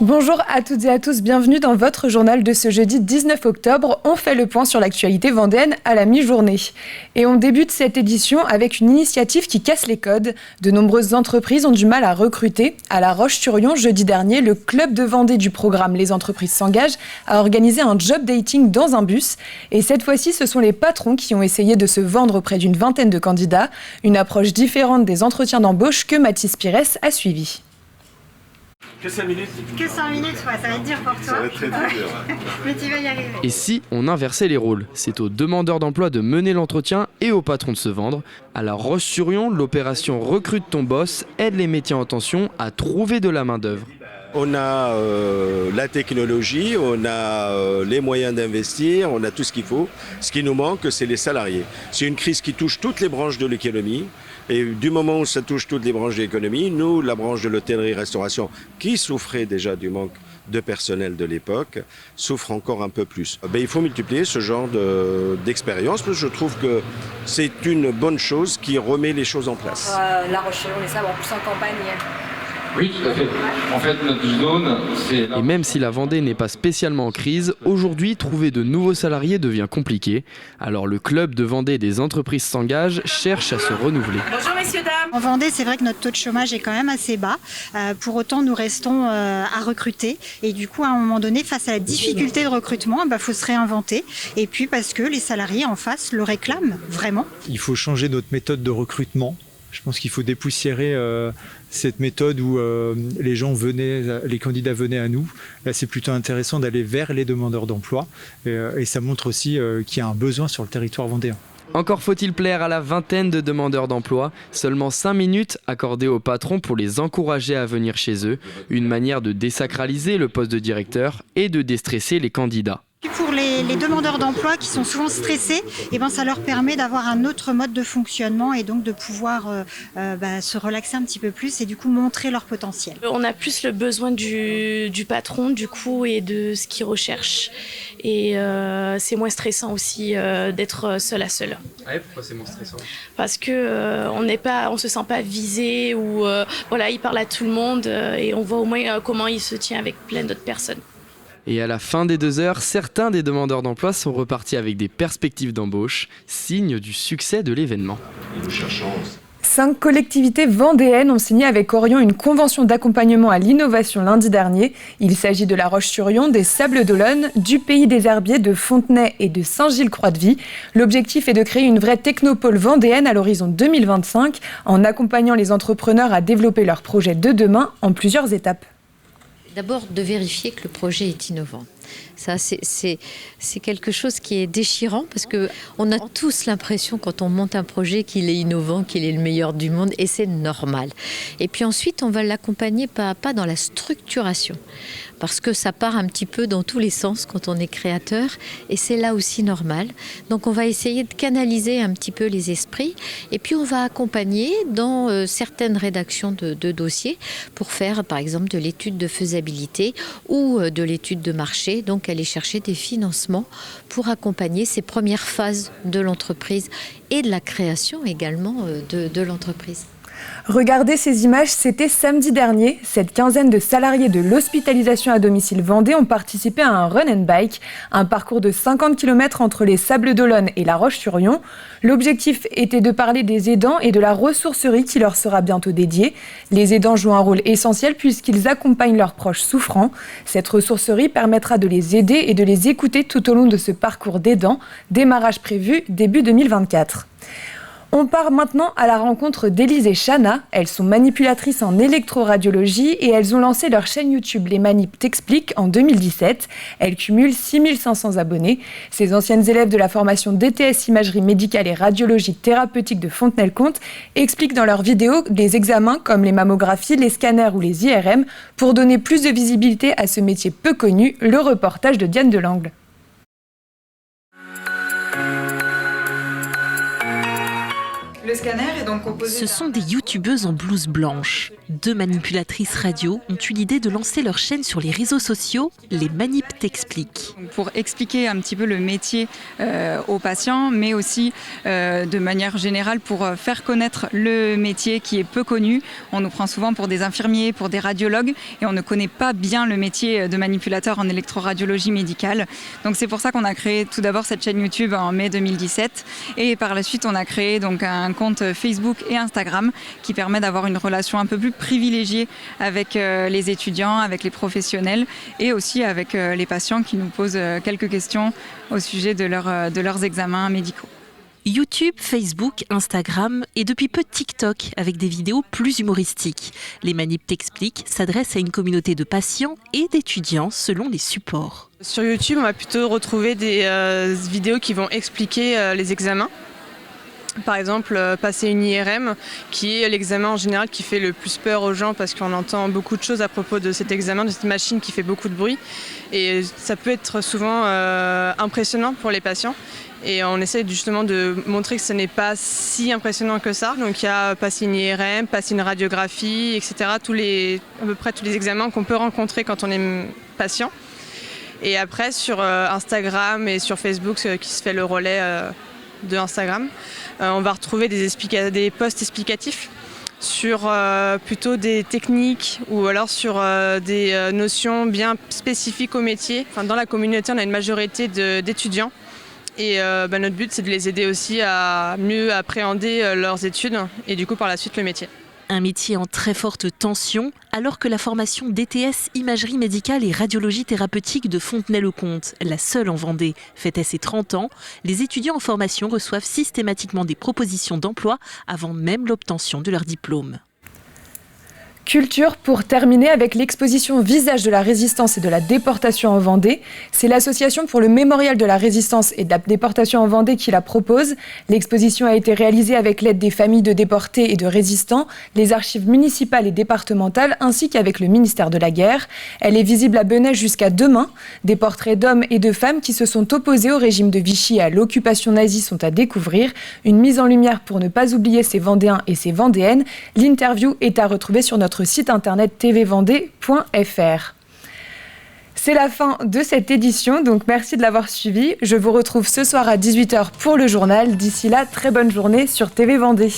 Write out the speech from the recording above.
Bonjour à toutes et à tous, bienvenue dans votre journal de ce jeudi 19 octobre. On fait le point sur l'actualité vendéenne à la mi-journée. Et on débute cette édition avec une initiative qui casse les codes. De nombreuses entreprises ont du mal à recruter. À La Roche-sur-Yon, jeudi dernier, le club de Vendée du programme Les entreprises s'engagent a organisé un job dating dans un bus. Et cette fois-ci, ce sont les patrons qui ont essayé de se vendre auprès d'une vingtaine de candidats. Une approche différente des entretiens d'embauche que Mathis Pires a suivi. Que 5 minutes ? Que 5 minutes, ouais, ça va être dur pour toi. Ça va être très dur. Mais tu vas y arriver. Et si on inversait les rôles ? C'est aux demandeurs d'emploi de mener l'entretien et aux patrons de se vendre. À La Roche-sur-Yon, l'opération Recrute ton boss aide les métiers en tension à trouver de la main-d'œuvre. On a la technologie, on a les moyens d'investir, on a tout ce qu'il faut. Ce qui nous manque, c'est les salariés. C'est une crise qui touche toutes les branches de l'économie. Et du moment où ça touche toutes les branches de l'économie, nous, la branche de l'hôtellerie-restauration, qui souffrait déjà du manque de personnel de l'époque, souffre encore un peu plus. Il faut multiplier ce genre d'expérience, parce que je trouve que c'est une bonne chose qui remet les choses en place. La Roche-sur-Yon, les sabres, en plus en campagne. Oui, tout à fait. En fait, notre zone, c'est... Et même si la Vendée n'est pas spécialement en crise, aujourd'hui, trouver de nouveaux salariés devient compliqué. Alors le club de Vendée des entreprises s'engage, cherche à se renouveler. Bonjour messieurs, dames. En Vendée, c'est vrai que notre taux de chômage est quand même assez bas. Pour autant, nous restons à recruter. Et du coup, à un moment donné, face à la difficulté de recrutement, faut se réinventer. Et puis parce que les salariés en face le réclament vraiment. Il faut changer notre méthode de recrutement. Je pense qu'il faut dépoussiérer cette méthode où les candidats venaient à nous. Là, c'est plutôt intéressant d'aller vers les demandeurs d'emploi et ça montre aussi qu'il y a un besoin sur le territoire vendéen. Encore faut-il plaire à la vingtaine de demandeurs d'emploi, seulement 5 minutes accordées aux patrons pour les encourager à venir chez eux, une manière de désacraliser le poste de directeur et de déstresser les candidats. Pour les demandeurs d'emploi qui sont souvent stressés, ça leur permet d'avoir un autre mode de fonctionnement et donc de pouvoir se relaxer un petit peu plus et du coup montrer leur potentiel. On a plus le besoin du patron du coup et de ce qu'il recherche. Et c'est moins stressant aussi d'être seul à seul. Ouais, pourquoi c'est moins stressant ? Parce que on se sent pas visé ou il parle à tout le monde et on voit au moins comment il se tient avec plein d'autres personnes. Et à la fin des 2 heures, certains des demandeurs d'emploi sont repartis avec des perspectives d'embauche, signe du succès de l'événement. Et nous cherchons... 5 collectivités vendéennes ont signé avec Orion une convention d'accompagnement à l'innovation lundi dernier. Il s'agit de La Roche-sur-Yon, des Sables d'Olonne, du Pays des Herbiers, de Fontenay et de Saint-Gilles-Croix-de-Vie. L'objectif est de créer une vraie technopole vendéenne à l'horizon 2025 en accompagnant les entrepreneurs à développer leurs projets de demain en plusieurs étapes. D'abord, de vérifier que le projet est innovant. Ça, c'est quelque chose qui est déchirant parce qu'on a tous l'impression quand on monte un projet qu'il est innovant, qu'il est le meilleur du monde et c'est normal. Et puis ensuite, on va l'accompagner pas à pas dans la structuration parce que ça part un petit peu dans tous les sens quand on est créateur et c'est là aussi normal. Donc on va essayer de canaliser un petit peu les esprits et puis on va accompagner dans certaines rédactions de dossiers pour faire par exemple de l'étude de faisabilité ou de l'étude de marché, donc aller chercher des financements pour accompagner ces premières phases de l'entreprise et de la création également de l'entreprise. Regardez ces images, c'était samedi dernier. Cette quinzaine de salariés de l'hospitalisation à domicile Vendée ont participé à un run and bike, un parcours de 50 km entre les Sables d'Olonne et La Roche-sur-Yon. L'objectif était de parler des aidants et de la ressourcerie qui leur sera bientôt dédiée. Les aidants jouent un rôle essentiel puisqu'ils accompagnent leurs proches souffrants. Cette ressourcerie permettra de les aider et de les écouter tout au long de ce parcours d'aidants. Démarrage prévu début 2024. On part maintenant à la rencontre d'Élise et Chana. Elles sont manipulatrices en électroradiologie et elles ont lancé leur chaîne YouTube Les Manips t'expliquent en 2017. Elles cumulent 6500 abonnés. Ces anciennes élèves de la formation DTS Imagerie médicale et radiologie thérapeutique de Fontenay-le-Comte expliquent dans leurs vidéos des examens comme les mammographies, les scanners ou les IRM pour donner plus de visibilité à ce métier peu connu. Le reportage de Diane Delangle. Le scanner est donc composé... Ce sont des youtubeuses en blouse blanche. 2 manipulatrices radio ont eu l'idée de lancer leur chaîne sur les réseaux sociaux, Les Manip t'expliquent. Pour expliquer un petit peu le métier aux patients, mais aussi de manière générale pour faire connaître le métier qui est peu connu. On nous prend souvent pour des infirmiers, pour des radiologues, et on ne connaît pas bien le métier de manipulateur en électroradiologie médicale. Donc c'est pour ça qu'on a créé tout d'abord cette chaîne YouTube en mai 2017, et par la suite on a créé donc un compte Facebook et Instagram qui permet d'avoir une relation un peu plus privilégiée avec les étudiants, avec les professionnels et aussi avec les patients qui nous posent quelques questions au sujet de leurs examens médicaux. YouTube, Facebook, Instagram et depuis peu TikTok avec des vidéos plus humoristiques. Les Manip t'expliquent s'adressent à une communauté de patients et d'étudiants selon les supports. Sur YouTube, on va plutôt retrouver des vidéos qui vont expliquer les examens. Par exemple, passer une IRM, qui est l'examen en général qui fait le plus peur aux gens parce qu'on entend beaucoup de choses à propos de cet examen, de cette machine qui fait beaucoup de bruit. Et ça peut être souvent impressionnant pour les patients. Et on essaie justement de montrer que ce n'est pas si impressionnant que ça. Donc il y a passer une IRM, passer une radiographie, etc. À peu près tous les examens qu'on peut rencontrer quand on est patient. Et après sur Instagram et sur Facebook, qui se fait le relais de Instagram, on va retrouver des posts explicatifs sur plutôt des techniques ou alors sur des notions bien spécifiques au métier. Enfin, dans la communauté, on a une majorité d'étudiants. Et notre but, c'est de les aider aussi à mieux appréhender leurs études et du coup par la suite le métier. Un métier en très forte tension, alors que la formation DTS Imagerie médicale et radiologie thérapeutique de Fontenay-le-Comte, la seule en Vendée, fêtait ses 30 ans, les étudiants en formation reçoivent systématiquement des propositions d'emploi avant même l'obtention de leur diplôme. Culture pour terminer avec l'exposition Visage de la résistance et de la déportation en Vendée. C'est l'association pour le mémorial de la résistance et de la déportation en Vendée qui la propose. L'exposition a été réalisée avec l'aide des familles de déportés et de résistants, les archives municipales et départementales ainsi qu'avec le ministère de la Guerre. Elle est visible à Benay jusqu'à demain. Des portraits d'hommes et de femmes qui se sont opposés au régime de Vichy et à l'occupation nazie sont à découvrir. Une mise en lumière pour ne pas oublier ces Vendéens et ces Vendéennes. L'interview est à retrouver sur notre site internet tvvendée.fr. C'est la fin de cette édition, donc merci de l'avoir suivi. Je vous retrouve ce soir à 18h pour le journal. D'ici là, très bonne journée sur TV Vendée.